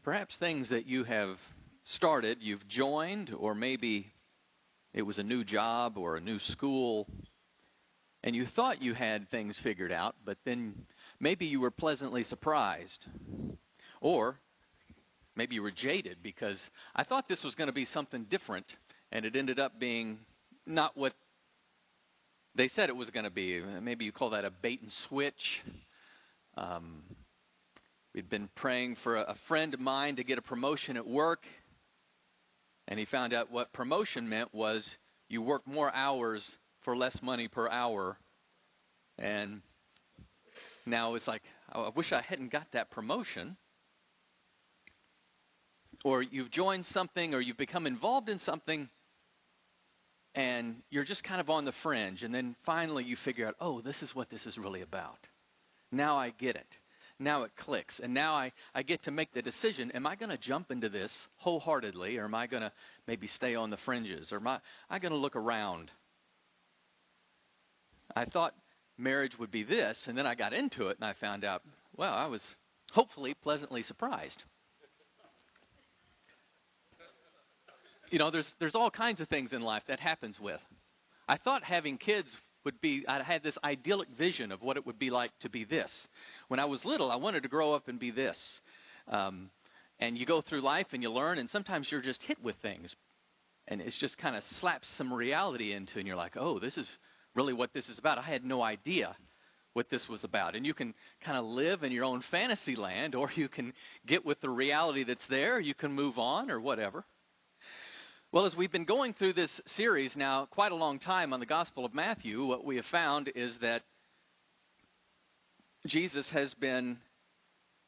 Perhaps things that you have started, you've joined, or maybe it was a new job or a new school, and you thought you had things figured out, but then maybe you were pleasantly surprised. Or maybe you were jaded because I thought this was going to be something different, and it ended up being not what they said it was going to be. Maybe you call that a bait and switch. Um, We'd been praying for a friend of mine to get a promotion at work, and he found out what promotion meant was you work more hours for less money per hour. And now it's like, oh, I wish I hadn't got that promotion. Or you've joined something, or you've become involved in something, and you're just kind of on the fringe. And then finally you figure out, oh, this is what this is really about. Now I get it. Now it clicks. And now I get to make the decision, am I going to jump into this wholeheartedly, or am I going to maybe stay on the fringes, or am I going to look around? I thought marriage would be this, and then I got into it, and I found out, well, I was hopefully pleasantly surprised. You know, there's all kinds of things in life that happens with. I thought having kids would be, I had this idyllic vision of what it would be like to be this. When I was little, I wanted to grow up and be this. And you go through life and you learn, and sometimes you're just hit with things. And it's just kind of slaps some reality into, and you're like, oh, this is really what this is about. I had no idea what this was about. And you can kind of live in your own fantasy land, or you can get with the reality that's there. You can move on or whatever. Well, as we've been going through this series now quite a long time on the Gospel of Matthew, what we have found is that Jesus has been,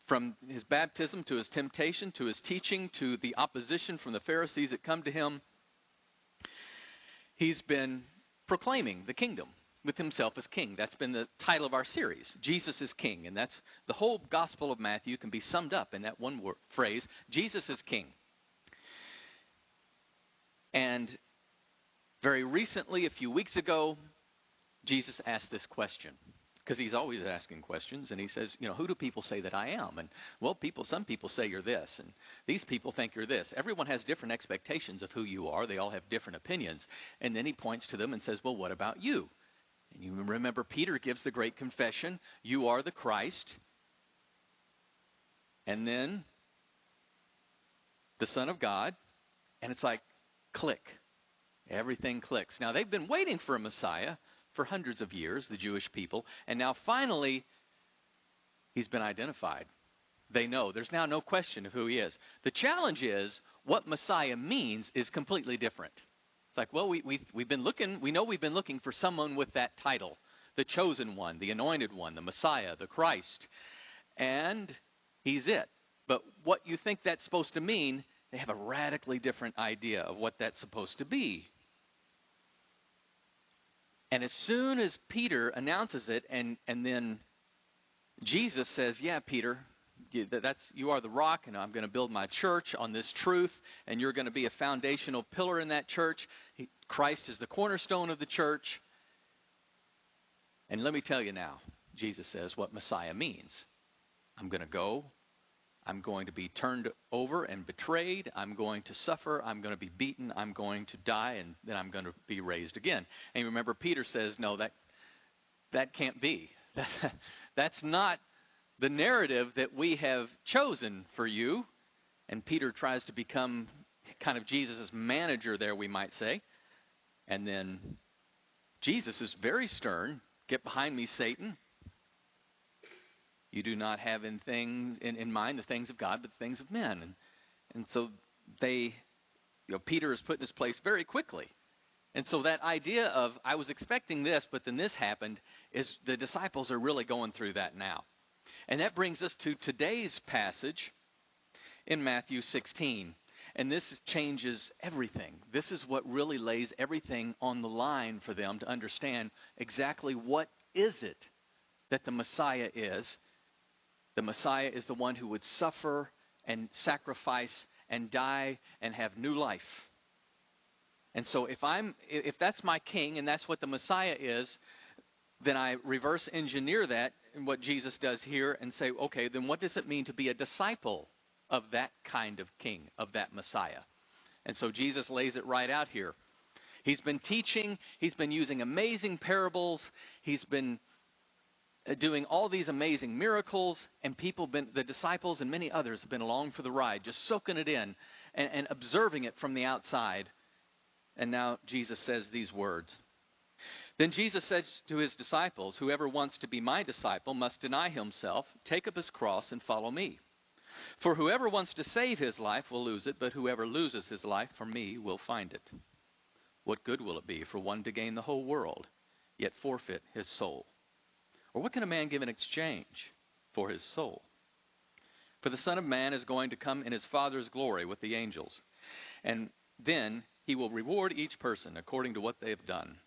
from his baptism to his temptation to his teaching to the opposition from the Pharisees that come to him, he's been proclaiming the kingdom with himself as king. That's been the title of our series, Jesus is King. And that's the whole Gospel of Matthew can be summed up in that one phrase, Jesus is King. And very recently, a few weeks ago, Jesus asked this question, because he's always asking questions, and he says, you know, who do people say that I am? And, well, some people say you're this, and these people think you're this. Everyone has different expectations of who you are. They all have different opinions. And then he points to them and says, well, what about you? And you remember Peter gives the great confession, you are the Christ. And then the Son of God. And it's like, click. Everything clicks. Now, they've been waiting for a Messiah for hundreds of years, the Jewish people, and now finally he's been identified. They know. There's now no question of who he is. The challenge is what Messiah means is completely different. It's like, well, we've been looking, we know we've been looking for someone with that title, the chosen one, the anointed one, the Messiah, the Christ, and he's it. But what you think that's supposed to mean, they have a radically different idea of what that's supposed to be. And as soon as Peter announces it, and then Jesus says, yeah, Peter, you are the rock, and I'm going to build my church on this truth, and you're going to be a foundational pillar in that church. Christ is the cornerstone of the church. And let me tell you now, Jesus says what Messiah means. I'm going to go. I'm going to be turned over and betrayed. I'm going to suffer. I'm going to be beaten. I'm going to die, and then I'm going to be raised again. And remember, Peter says, no, that can't be. That's not the narrative that we have chosen for you. And Peter tries to become kind of Jesus' manager there, we might say. And then Jesus is very stern. Get behind me, Satan. You do not have in mind the things of God, but the things of men. And so Peter is put in his place very quickly. And so that idea of, I was expecting this, but then this happened, is the disciples are really going through that now. And that brings us to today's passage in Matthew 16. And this changes everything. This is what really lays everything on the line for them to understand exactly what is it that the Messiah is. The Messiah is the one who would suffer and sacrifice and die and have new life. And so if that's my king and that's what the Messiah is, then I reverse engineer that and what Jesus does here and say, okay, then what does it mean to be a disciple of that kind of king, of that Messiah. And so Jesus lays it right out here. He's been teaching. He's been using amazing parables. He's been doing all these amazing miracles, and the disciples and many others have been along for the ride, just soaking it in and observing it from the outside. And now Jesus says these words. Then Jesus says to his disciples, "Whoever wants to be my disciple must deny himself, take up his cross, and follow me. For whoever wants to save his life will lose it, but whoever loses his life for me will find it. What good will it be for one to gain the whole world, yet forfeit his soul? Or what can a man give in exchange for his soul? For the Son of Man is going to come in his Father's glory with the angels, and then he will reward each person according to what they have done.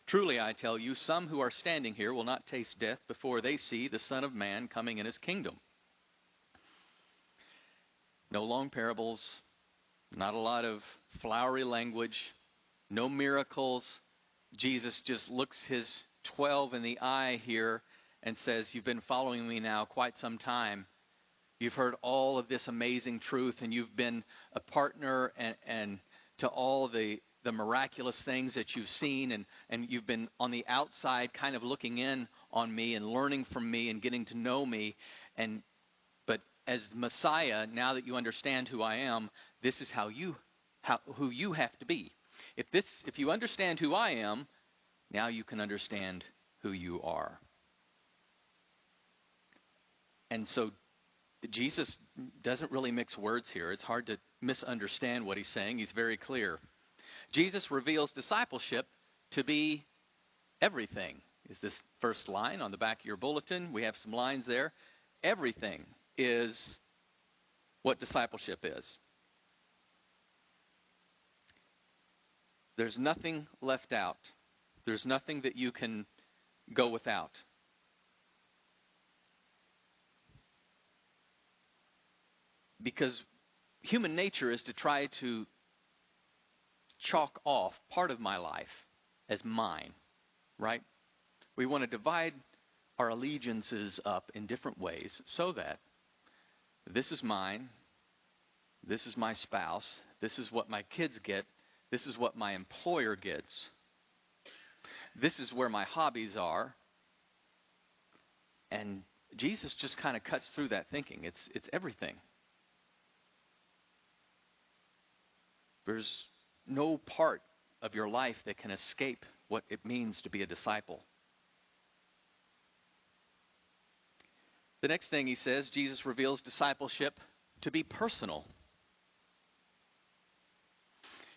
Truly, I tell you, some who are standing here will not taste death before they see the Son of Man coming in his kingdom." No long parables, not a lot of flowery language, no miracles. Jesus just looks his 12 in the eye here and says, "You've been following me now quite some time. You've heard all of this amazing truth, and you've been a partner and to all the miraculous things that you've seen, and you've been on the outside kind of looking in on me and learning from me and getting to know me. But as the Messiah, now that you understand who I am, this is who you have to be. If you understand who I am, now you can understand who you are." And so Jesus doesn't really mix words here. It's hard to misunderstand what he's saying. He's very clear. Jesus reveals discipleship to be everything. Is this first line on the back of your bulletin? We have some lines there. Everything is what discipleship is. There's nothing left out. There's nothing that you can go without. Because human nature is to try to chalk off part of my life as mine, right? We want to divide our allegiances up in different ways so that this is mine, this is my spouse, this is what my kids get, this is what my employer gets, this is where my hobbies are. And Jesus just kind of cuts through that thinking. It's everything. There's no part of your life that can escape what it means to be a disciple. The next thing he says, Jesus reveals discipleship to be personal.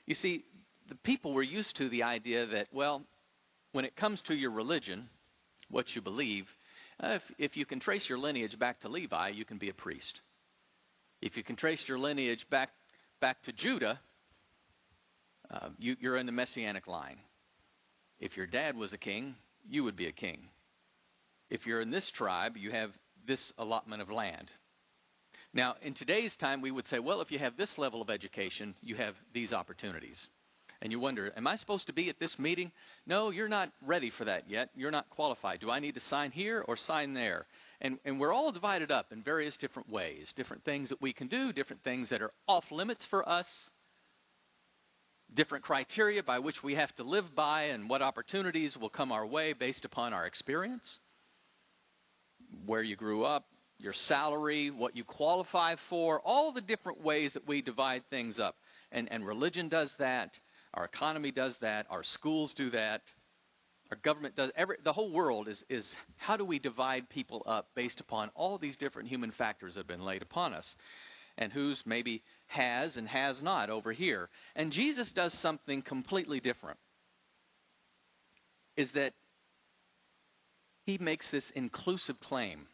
You see, the people were used to the idea that, well, when it comes to your religion, what you believe, if you can trace your lineage back to Levi, you can be a priest. If you can trace your lineage back to Judah, you're in the Messianic line. If your dad was a king, you would be a king. If you're in this tribe, you have this allotment of land. Now, in today's time, we would say, well, if you have this level of education, you have these opportunities. And you wonder, am I supposed to be at this meeting? No, you're not ready for that yet. You're not qualified. Do I need to sign here or sign there? And we're all divided up in various different ways, different things that we can do, different things that are off limits for us, different criteria by which we have to live by, and what opportunities will come our way based upon our experience, where you grew up, your salary, what you qualify for, all the different ways that we divide things up. And religion does that. Our economy does that. Our schools do that. Our government does. The whole world is how do we divide people up based upon all these different human factors that have been laid upon us, and who's maybe has and has not over here. And Jesus does something completely different. Is that he makes this inclusive claim.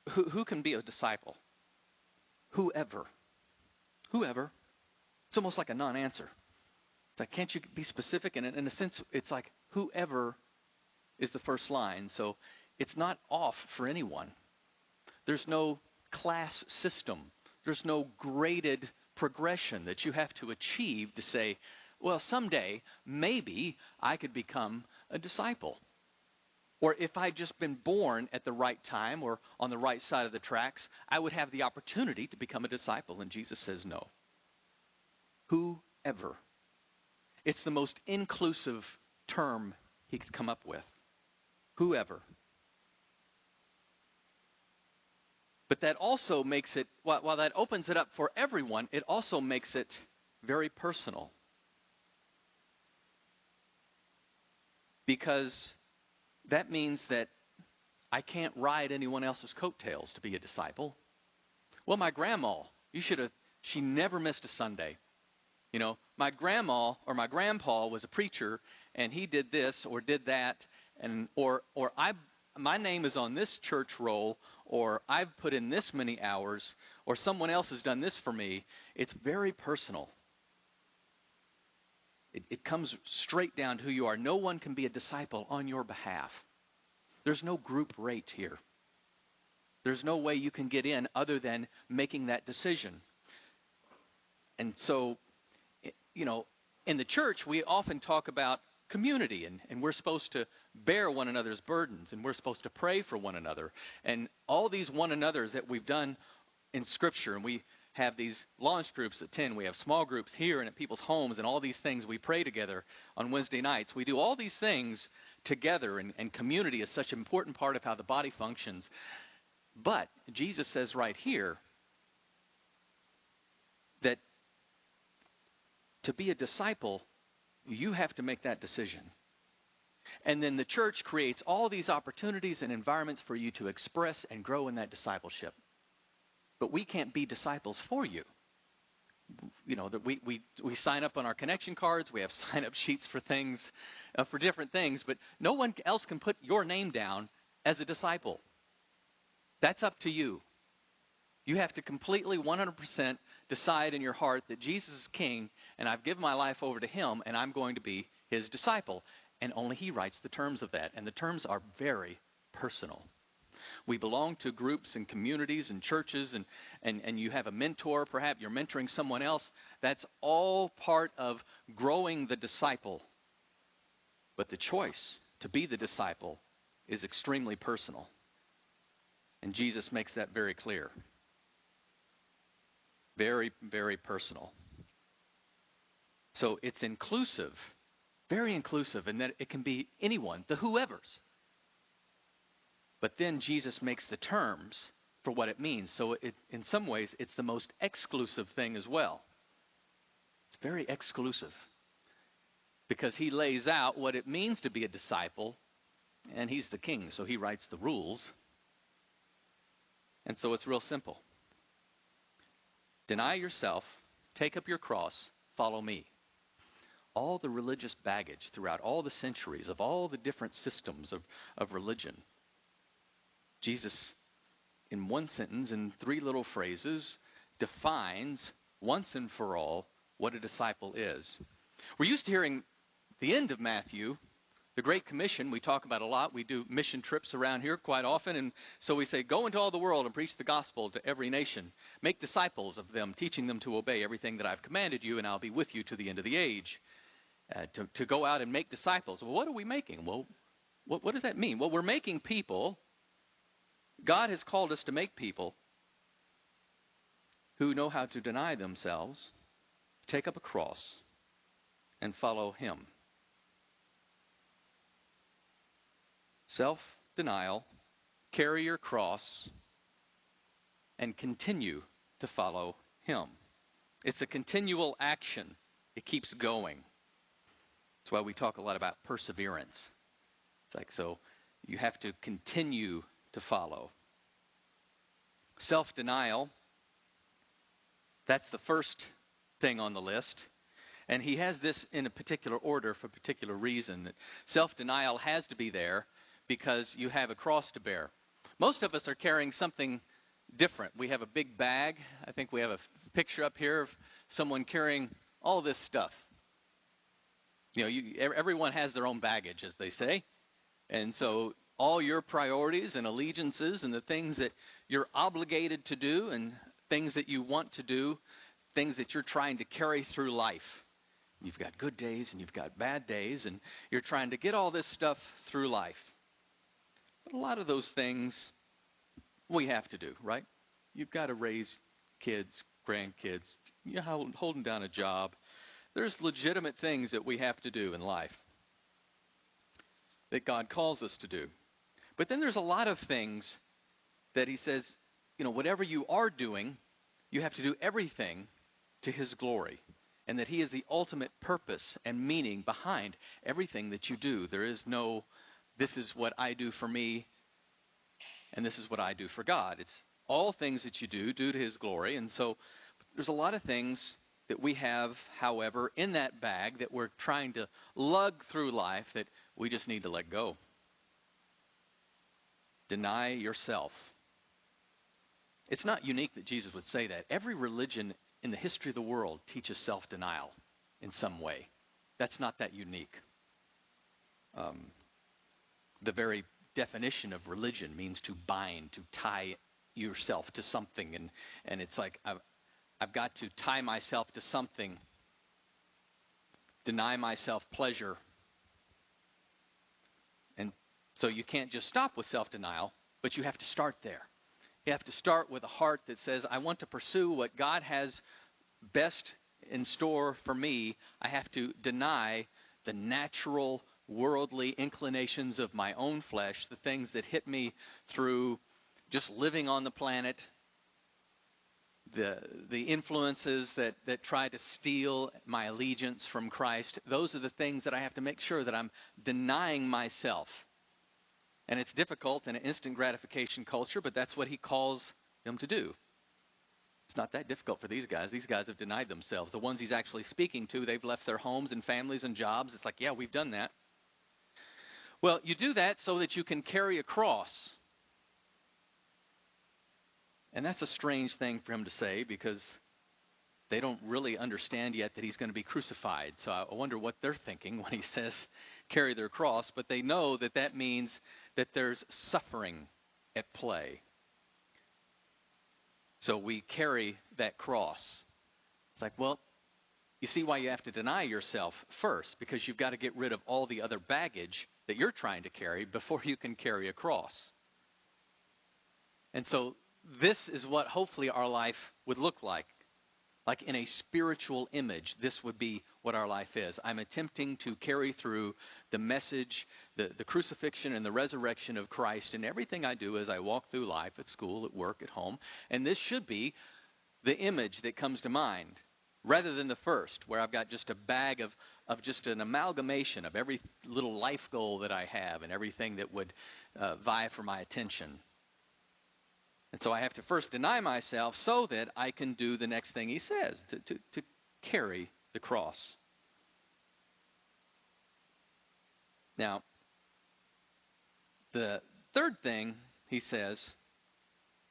Who can be a disciple? Whoever. It's almost like a non-answer. It's like, can't you be specific? And in a sense, it's like whoever is the first line. So it's not off for anyone. There's no class system. There's no graded progression that you have to achieve to say, well, someday, maybe I could become a disciple. Or if I'd just been born at the right time or on the right side of the tracks, I would have the opportunity to become a disciple. And Jesus says no. Whoever. It's the most inclusive term he could come up with. Whoever. But that also makes it, while that opens it up for everyone, it also makes it very personal. Because that means that I can't ride anyone else's coattails to be a disciple. Well, my grandma, she never missed a Sunday. You know, my grandma or my grandpa was a preacher, and he did this or did that, and my name is on this church roll, or I've put in this many hours, or someone else has done this for me. It's very personal. It comes straight down to who you are. No one can be a disciple on your behalf. There's no group rate here. There's no way you can get in other than making that decision. And so, you know, in the church, we often talk about community, and we're supposed to bear one another's burdens, and we're supposed to pray for one another. And all these one another's that we've done in Scripture, and we have these launch groups at 10, we have small groups here and at people's homes, and all these things. We pray together on Wednesday nights. We do all these things together, and community is such an important part of how the body functions. But Jesus says right here that to be a disciple, you have to make that decision. And then the church creates all these opportunities and environments for you to express and grow in that discipleship. But we can't be disciples for you. You know, that we sign up on our connection cards. We have sign-up sheets for things, for different things. But no one else can put your name down as a disciple. That's up to you. You have to completely, 100% decide in your heart that Jesus is King, and I've given my life over to Him, and I'm going to be His disciple. And only He writes the terms of that. And the terms are very personal. We belong to groups and communities and churches, and you have a mentor, perhaps you're mentoring someone else. That's all part of growing the disciple. But the choice to be the disciple is extremely personal. And Jesus makes that very clear. Very, very personal. So it's inclusive, very inclusive, in that it can be anyone, the whoever's. But then Jesus makes the terms for what it means. So in some ways, it's the most exclusive thing as well. It's very exclusive. Because He lays out what it means to be a disciple, and He's the King, so He writes the rules. And so it's real simple. Deny yourself, take up your cross, follow me. All the religious baggage throughout all the centuries of all the different systems of religion. Jesus, in one sentence, in 3 little phrases, defines once and for all what a disciple is. We're used to hearing the end of Matthew, the Great Commission. We talk about a lot. We do mission trips around here quite often. And so we say, go into all the world and preach the gospel to every nation. Make disciples of them, teaching them to obey everything that I've commanded you, and I'll be with you to the end of the age. To go out and make disciples. Well, what are we making? Well, what does that mean? Well, we're making people. God has called us to make people who know how to deny themselves, take up a cross, and follow Him. Self-denial, carry your cross, and continue to follow Him. It's a continual action. It keeps going. That's why we talk a lot about perseverance. It's like, so you have to continue to follow. Self-denial, that's the first thing on the list. And he has this in a particular order for a particular reason. Self-denial has to be there because you have a cross to bear. Most of us are carrying something different. We have a big bag. I think we have a picture up here of someone carrying all this stuff. You know, everyone has their own baggage, as they say. And so all your priorities and allegiances and the things that you're obligated to do and things that you want to do, things that you're trying to carry through life. You've got good days and you've got bad days, and you're trying to get all this stuff through life. But a lot of those things we have to do, right? You've got to raise kids, grandkids, holding down a job. There's legitimate things that we have to do in life that God calls us to do. But then there's a lot of things that he says, whatever you are doing, you have to do everything to his glory. And that he is the ultimate purpose and meaning behind everything that you do. There is no, this is what I do for me, and this is what I do for God. It's all things that you do to his glory. And so there's a lot of things that we have, however, in that bag that we're trying to lug through life that we just need to let go. Deny yourself. It's not unique that Jesus would say that. Every religion in the history of the world teaches self-denial in some way. That's not that unique. The very definition of religion means to bind, to tie yourself to something. And it's like, I've got to tie myself to something, deny myself pleasure. And so you can't just stop with self-denial, but you have to start there. You have to start with a heart that says, I want to pursue what God has best in store for me. I have to deny the natural, worldly inclinations of my own flesh, the things that hit me through just living on the planet, the influences that try to steal my allegiance from Christ. Those are the things that I have to make sure that I'm denying myself. And it's difficult in an instant gratification culture, but that's what he calls them to do. It's not that difficult for these guys. These guys have denied themselves. The ones he's actually speaking to, they've left their homes and families and jobs. It's like, yeah, we've done that. Well, you do that so that you can carry a cross. And that's a strange thing for him to say because they don't really understand yet that he's going to be crucified. So I wonder what they're thinking when he says carry their cross. But they know that that means that there's suffering at play. So we carry that cross. It's like, well, you see why you have to deny yourself first, because you've got to get rid of all the other baggage that you're trying to carry before you can carry a cross. And so this is what hopefully our life would look like. Like in a spiritual image, this would be what our life is. I'm attempting to carry through the message, the crucifixion and the resurrection of Christ in everything I do as I walk through life, at school, at work, at home. And this should be the image that comes to mind, rather than the first, where I've got just a bag of just an amalgamation of every little life goal that I have and everything that would vie for my attention. And so I have to first deny myself so that I can do the next thing he says, to carry the cross. Now, the third thing he says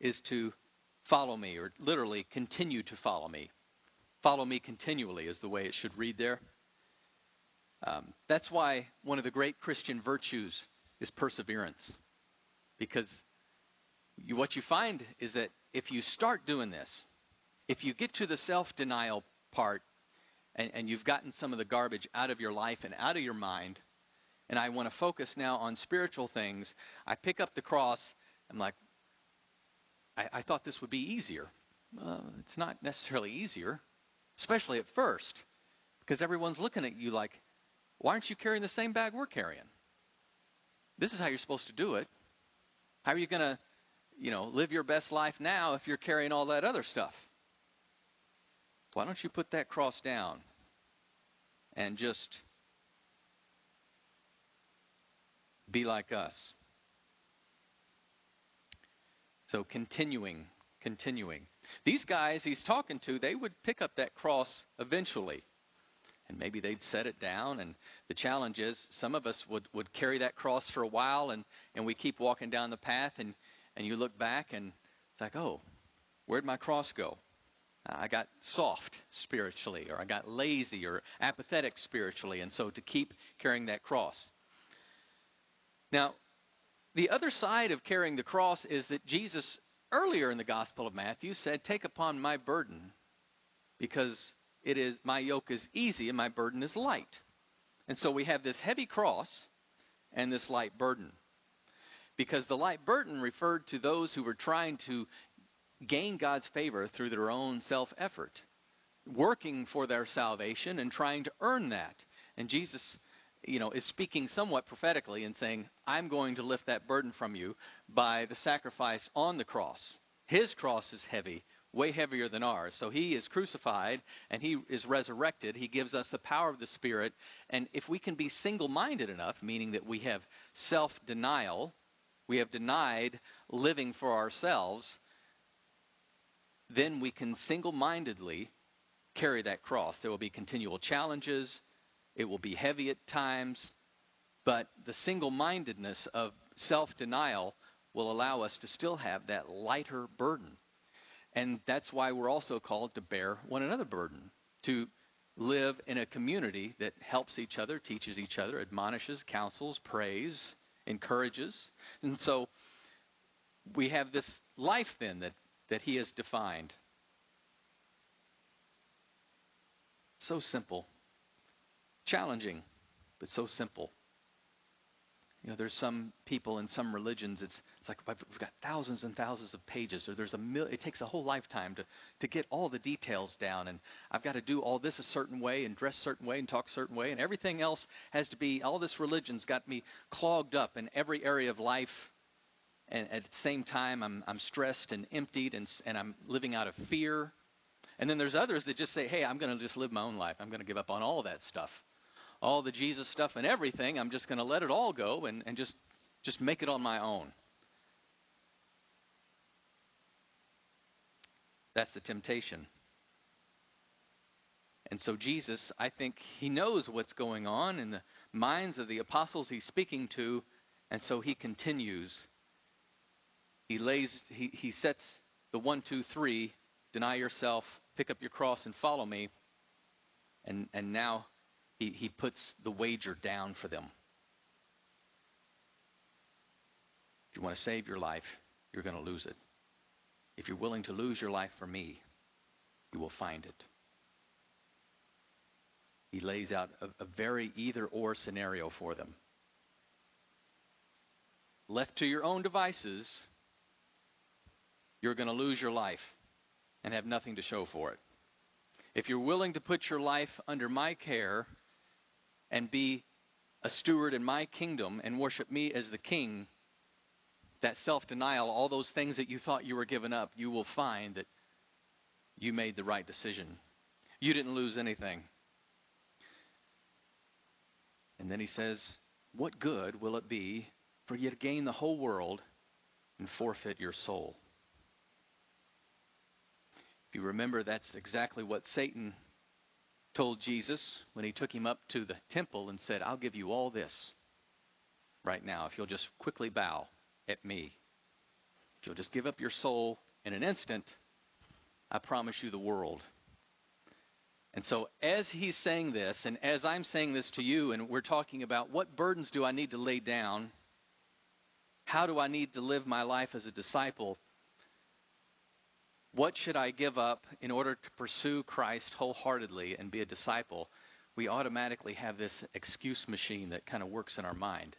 is to follow me, or literally continue to follow me. Follow me continually is the way it should read there. That's why one of the great Christian virtues is perseverance. Because what you find is that if you start doing this, if you get to the self-denial part and you've gotten some of the garbage out of your life and out of your mind, and I want to focus now on spiritual things, I pick up the cross. I'm like, I thought this would be easier. It's not necessarily easier, especially at first, because everyone's looking at you like, why aren't you carrying the same bag we're carrying? This is how you're supposed to do it. How are you going to live your best life now if you're carrying all that other stuff? Why don't you put that cross down and just be like us? So continuing. These guys he's talking to, they would pick up that cross eventually. And maybe they'd set it down. And the challenge is some of us would carry that cross for a while and we keep walking down the path and you look back and it's like, oh, where'd my cross go? I got soft spiritually, or I got lazy or apathetic spiritually. And so to keep carrying that cross. Now, the other side of carrying the cross is that Jesus, earlier in the Gospel of Matthew, said, take upon my burden, because my yoke is easy and my burden is light. And so we have this heavy cross and this light burden. because the light burden referred to those who were trying to gain God's favor through their own self-effort, working for their salvation and trying to earn that. And Jesus, is speaking somewhat prophetically and saying, I'm going to lift that burden from you by the sacrifice on the cross. His cross is heavy, way heavier than ours. So he is crucified and he is resurrected. He gives us the power of the Spirit. And if we can be single-minded enough, meaning that we have self-denial, we have denied living for ourselves, then we can single-mindedly carry that cross. There will be continual challenges. It will be heavy at times. But the single-mindedness of self-denial will allow us to still have that lighter burden. And that's why we're also called to bear one another burden, to live in a community that helps each other, teaches each other, admonishes, counsels, prays, encourages. And so we have this life then that he has defined. So simple. Challenging, but so simple. There's some people in some religions, it's like we've got thousands and thousands of pages, or it takes a whole lifetime to get all the details down, and I've got to do all this a certain way and dress a certain way and talk a certain way, and everything else has to be, all this religion's got me clogged up in every area of life, and at the same time I'm stressed and emptied, and I'm living out of fear. And then there's others that just say, hey, I'm going to just live my own life. I'm going to give up on all of that stuff. All the Jesus stuff and everything, I'm just going to let it all go and just make it on my own. That's the temptation. And so Jesus, I think he knows what's going on in the minds of the apostles he's speaking to, and so he continues. He sets the 1, 2, 3, deny yourself, pick up your cross and follow me, and now He puts the wager down for them. If you want to save your life, you're going to lose it. If you're willing to lose your life for me, you will find it. He lays out a very either-or scenario for them. Left to your own devices, you're going to lose your life and have nothing to show for it. If you're willing to put your life under my care and be a steward in my kingdom and worship me as the king, that self-denial, all those things that you thought you were giving up, you will find that you made the right decision. You didn't lose anything. And then he says, what good will it be for you to gain the whole world and forfeit your soul? If you remember, that's exactly what Satan told Jesus when he took him up to the temple and said, I'll give you all this right now if you'll just quickly bow at me. If you'll just give up your soul in an instant, I promise you the world. And so as he's saying this, and as I'm saying this to you, and we're talking about what burdens do I need to lay down, how do I need to live my life as a disciple, what should I give up in order to pursue Christ wholeheartedly and be a disciple? We automatically have this excuse machine that kind of works in our mind.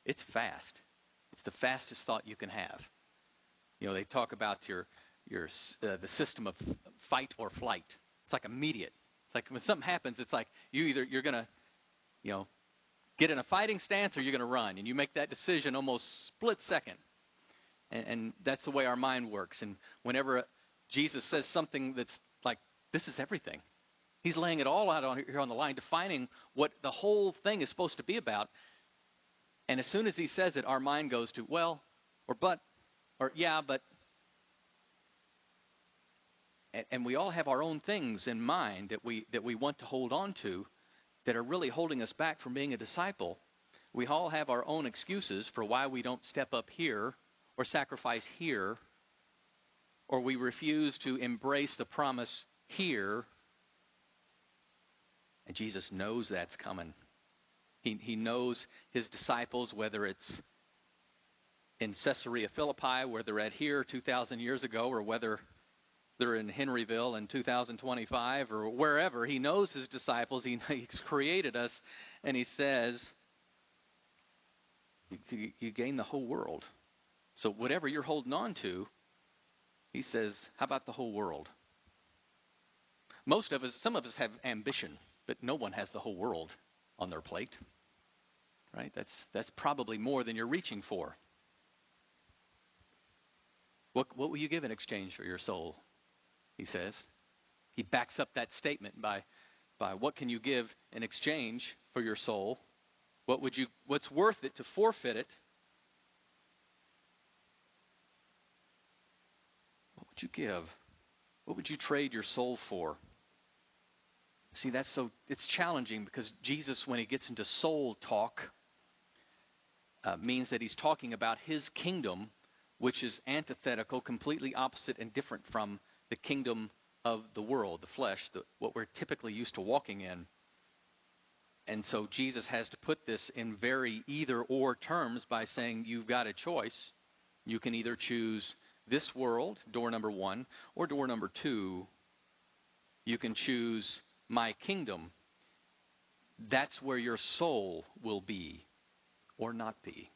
It's fast. It's the fastest thought you can have. They talk about the system of fight or flight. It's like immediate. It's like when something happens, it's like you're going to, get in a fighting stance or you're going to run, and you make that decision almost split second. And that's the way our mind works. And whenever Jesus says something that's like, this is everything. He's laying it all out here on the line, defining what the whole thing is supposed to be about. And as soon as he says it, our mind goes to, well, or but, or yeah, but. And we all have our own things in mind that we want to hold on to that are really holding us back from being a disciple. We all have our own excuses for why we don't step up here or sacrifice here, or we refuse to embrace the promise here. And Jesus knows that's coming. He knows his disciples, whether it's in Caesarea Philippi, where they're at here 2,000 years ago, or whether they're in Henryville in 2025, or wherever. He knows his disciples. He's created us, and he says, You gain the whole world. So whatever you're holding on to, he says, how about the whole world? Some of us have ambition, but no one has the whole world on their plate. Right? That's probably more than you're reaching for. What will you give in exchange for your soul? He says. He backs up that statement by what can you give in exchange for your soul? What's worth it to forfeit it? What would you give? What would you trade your soul for? See, it's challenging because Jesus, when he gets into soul talk, means that he's talking about his kingdom, which is antithetical, completely opposite and different from the kingdom of the world, the flesh, what we're typically used to walking in. And so Jesus has to put this in very either-or terms by saying you've got a choice. You can either choose this world, door number 1, or door number 2. You can choose my kingdom. That's where your soul will be or not be.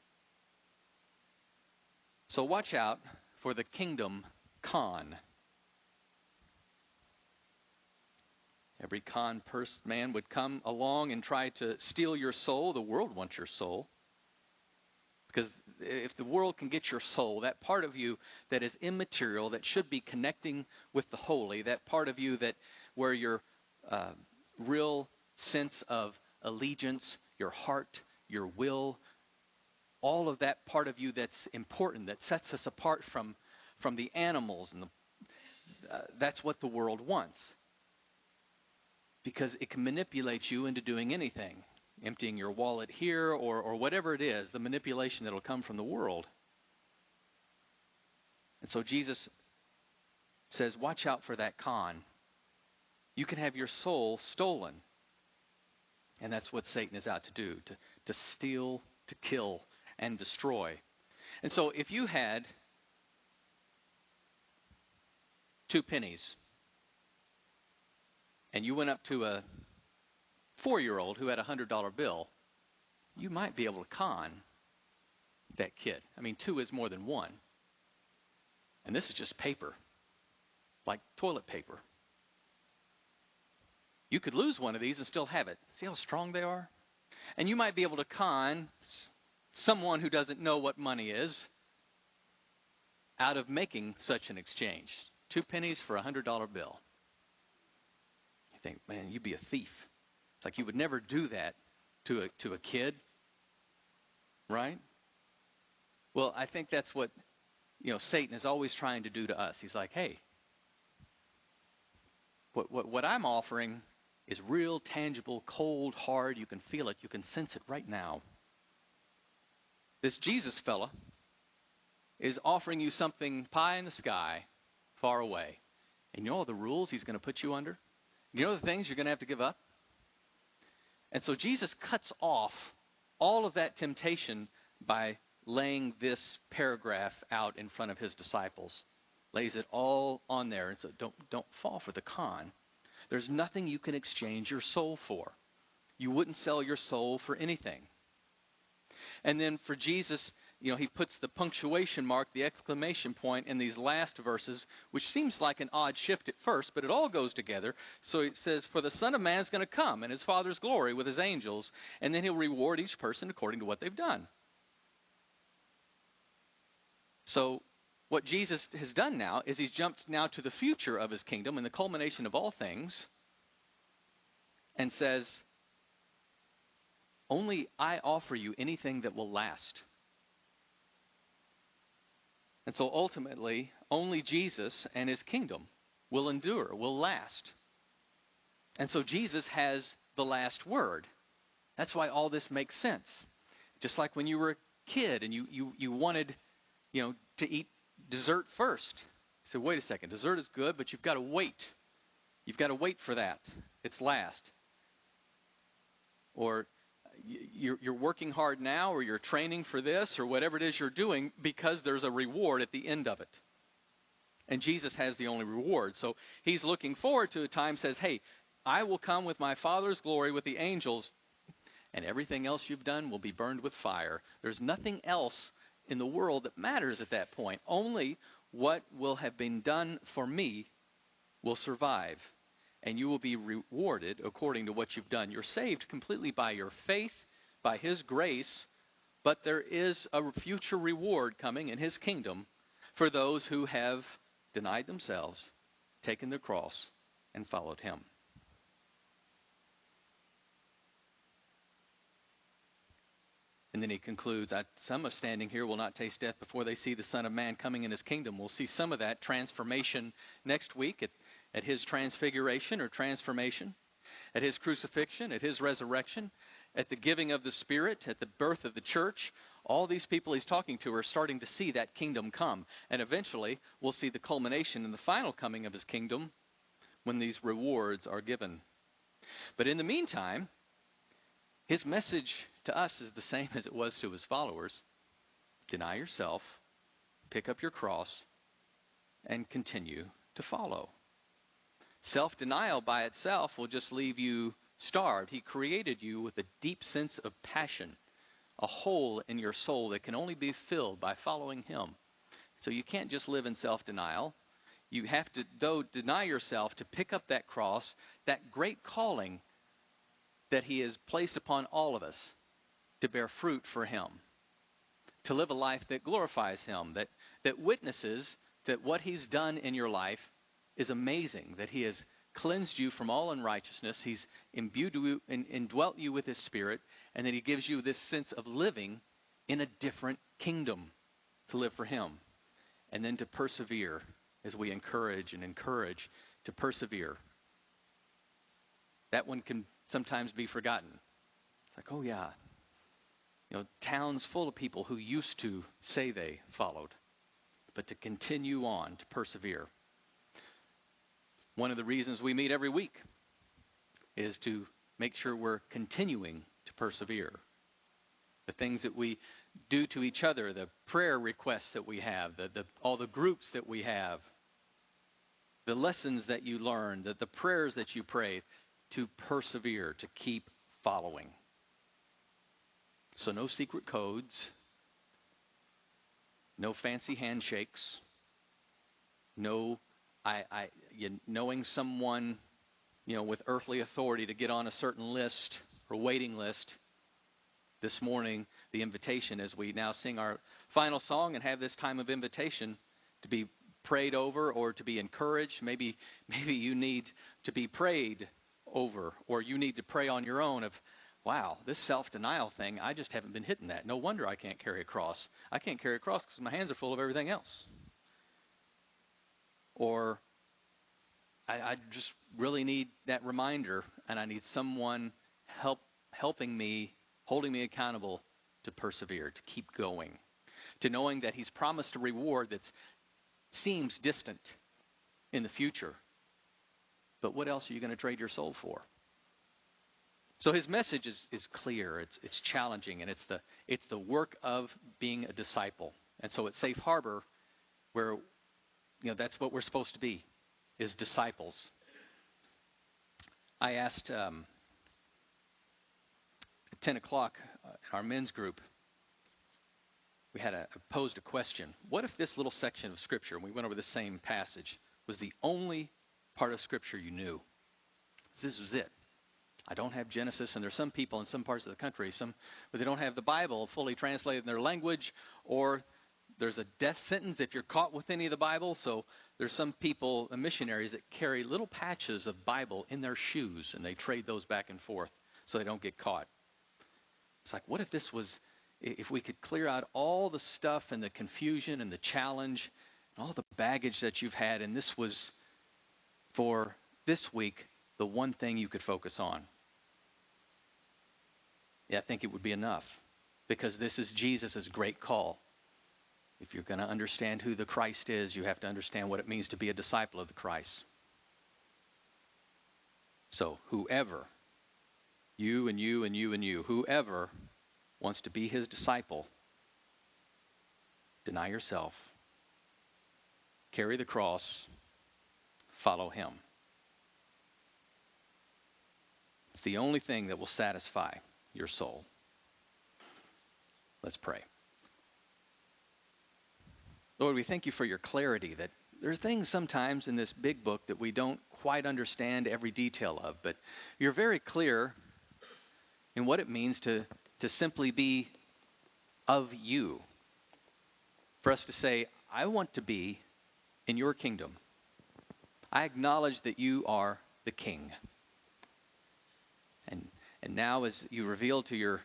So watch out for the kingdom con. Every con man would come along and try to steal your soul. The world wants your soul. Because if the world can get your soul, that part of you that is immaterial, that should be connecting with the holy, that part of you where your real sense of allegiance, your heart, your will, all of that part of you that's important, that sets us apart from the animals, and that's what the world wants. Because it can manipulate you into doing anything, emptying your wallet here or whatever it is, the manipulation that will come from the world. And so Jesus says, watch out for that con. You can have your soul stolen. And that's what Satan is out to do, to steal, to kill, and destroy. And so if you had 2 pennies, and you went up to a 4-year-old who had a $100 bill, you might be able to con that kid. I mean, 2 is more than 1. And this is just paper, like toilet paper. You could lose one of these and still have it. See how strong they are? And you might be able to con someone who doesn't know what money is out of making such an exchange. 2 pennies for a $100 bill. You think, man, you'd be a thief. It's like you would never do that to a kid, right? Well, I think that's what Satan is always trying to do to us. He's like, hey, what I'm offering is real, tangible, cold, hard. You can feel it. You can sense it right now. This Jesus fella is offering you something pie in the sky, far away. And you know all the rules he's going to put you under? You know the things you're going to have to give up? And so Jesus cuts off all of that temptation by laying this paragraph out in front of his disciples. Lays it all on there. And so don't fall for the con. There's nothing you can exchange your soul for. You wouldn't sell your soul for anything. And then for Jesus, he puts the punctuation mark, the exclamation point in these last verses, which seems like an odd shift at first, but it all goes together. So it says, for the Son of Man is going to come in his Father's glory with his angels, and then he'll reward each person according to what they've done. So what Jesus has done now is he's jumped now to the future of his kingdom and the culmination of all things, and says, only I offer you anything that will last. And so ultimately, only Jesus and his kingdom will endure, will last. And so Jesus has the last word. That's why all this makes sense. Just like when you were a kid and you wanted, to eat dessert first. You said, wait a second, dessert is good, but you've got to wait. You've got to wait for that. It's last. Or you're working hard now, or you're training for this, or whatever it is you're doing, because there's a reward at the end of it. And Jesus has the only reward. So he's looking forward to a time, says, hey, I will come with my Father's glory with the angels, and everything else you've done will be burned with fire. There's nothing else in the world that matters at that point. Only what will have been done for me will survive, and you will be rewarded according to what you've done. You're saved completely by your faith, by His grace, but there is a future reward coming in His kingdom for those who have denied themselves, taken their cross, and followed Him. And then he concludes, some of standing here will not taste death before they see the Son of Man coming in His kingdom. We'll see some of that transformation next week at His transfiguration or transformation, at His crucifixion, at His resurrection, at the giving of the Spirit, at the birth of the church. All these people He's talking to are starting to see that kingdom come. And eventually, we'll see the culmination and the final coming of His kingdom when these rewards are given. But in the meantime, His message to us is the same as it was to His followers. Deny yourself, pick up your cross, and continue to follow. Self-denial by itself will just leave you starved. He created you with a deep sense of passion, a hole in your soul that can only be filled by following Him. So you can't just live in self-denial. You have to, though, deny yourself to pick up that cross, that great calling that He has placed upon all of us to bear fruit for Him, to live a life that glorifies Him, that witnesses that what He's done in your life is amazing, that He has cleansed you from all unrighteousness, He's imbued you and indwelt you with His Spirit, and that He gives you this sense of living in a different kingdom to live for Him, and then to persevere as we encourage to persevere. That one can sometimes be forgotten. It's like, oh yeah, towns full of people who used to say they followed, but to continue on, to persevere. One of the reasons we meet every week is to make sure we're continuing to persevere. The things that we do to each other, the prayer requests that we have, all the groups that we have, the lessons that you learn, the prayers that you pray, to persevere, to keep following. So no secret codes, no fancy handshakes, no knowing someone, with earthly authority to get on a certain list or waiting list. This morning, the invitation as we now sing our final song and have this time of invitation to be prayed over or to be encouraged. Maybe you need to be prayed over, or you need to pray on your own of, wow, this self-denial thing, I just haven't been hitting that. No wonder I can't carry a cross. I can't carry a cross because my hands are full of everything else. Or I just really need that reminder, and I need someone helping me, holding me accountable to persevere, to keep going, to knowing that He's promised a reward that seems distant in the future. But what else are you going to trade your soul for? So His message is clear, it's challenging, and it's the work of being a disciple. And so at Safe Harbor, where that's what we're supposed to be, is disciples. I asked at 10 o'clock in our men's group, we had posed a question. What if this little section of Scripture, and we went over the same passage, was the only part of Scripture you knew? This was it. I don't have Genesis, and there's some people in some parts of the country, but they don't have the Bible fully translated in their language, or there's a death sentence if you're caught with any of the Bible. So there's some people, missionaries, that carry little patches of Bible in their shoes, and they trade those back and forth so they don't get caught. It's like, what if we could clear out all the stuff and the confusion and the challenge and all the baggage that you've had, and this was, for this week, the one thing you could focus on? Yeah, I think it would be enough, because this is Jesus' great call. If you're going to understand who the Christ is, you have to understand what it means to be a disciple of the Christ. So whoever, you and you and you and you, whoever wants to be His disciple, deny yourself, carry the cross, follow Him. It's the only thing that will satisfy your soul. Let's pray. Lord, we thank you for your clarity, that there are things sometimes in this big book that we don't quite understand every detail of, but you're very clear in what it means to simply be of you. For us to say, I want to be in your kingdom. I acknowledge that you are the king. And now as you reveal to your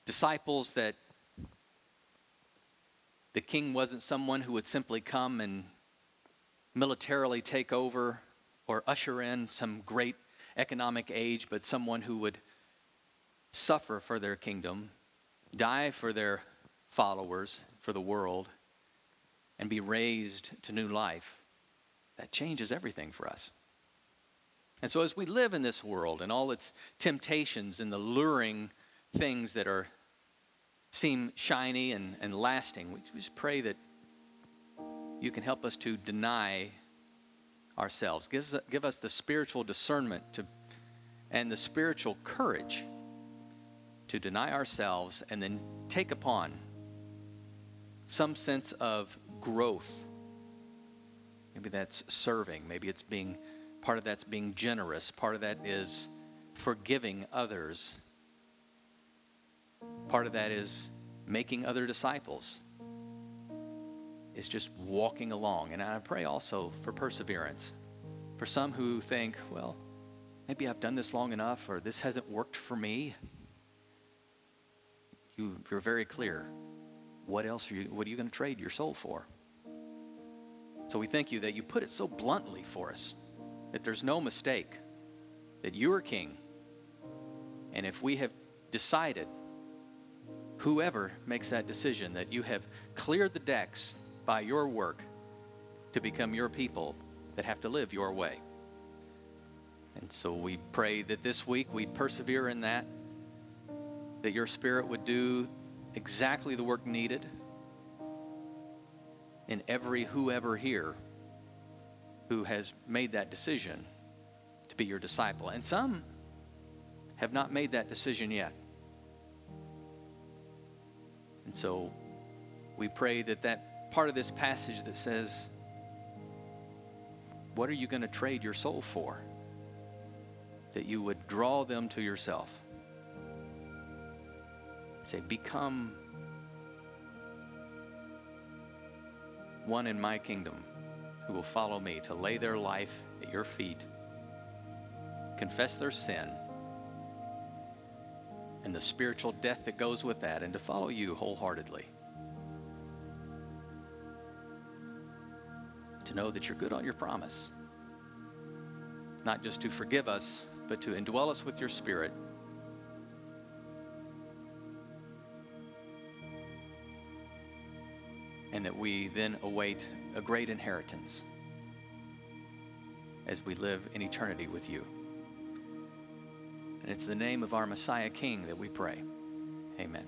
disciples that the king wasn't someone who would simply come and militarily take over or usher in some great economic age, but someone who would suffer for their kingdom, die for their followers, for the world, and be raised to new life. That changes everything for us. And so as we live in this world and all its temptations and the luring things that seem shiny and lasting, we just pray that you can help us to deny ourselves. Give us the spiritual discernment and the spiritual courage to deny ourselves and then take upon some sense of growth. Maybe that's serving. Maybe it's part of that's being generous. Part of that is forgiving others. Part of that is making other disciples. It's just walking along. And I pray also for perseverance. For some who think, well, maybe I've done this long enough, or this hasn't worked for me. You're very clear. What are you going to trade your soul for? So we thank you that you put it so bluntly for us, that there's no mistake, that you are king. And if we have decided, whoever makes that decision, that you have cleared the decks by your work to become your people that have to live your way. And so we pray that this week we'd persevere in that your Spirit would do exactly the work needed in every whoever here who has made that decision to be your disciple. And some have not made that decision yet. And so we pray that part of this passage that says, what are you going to trade your soul for? That you would draw them to yourself. Say, become one in my kingdom who will follow me, to lay their life at your feet, confess their sin and the spiritual death that goes with that, and to follow you wholeheartedly. To know that you're good on your promise. Not just to forgive us, but to indwell us with your Spirit. And that we then await a great inheritance as we live in eternity with you. And it's the name of our Messiah King that we pray. Amen.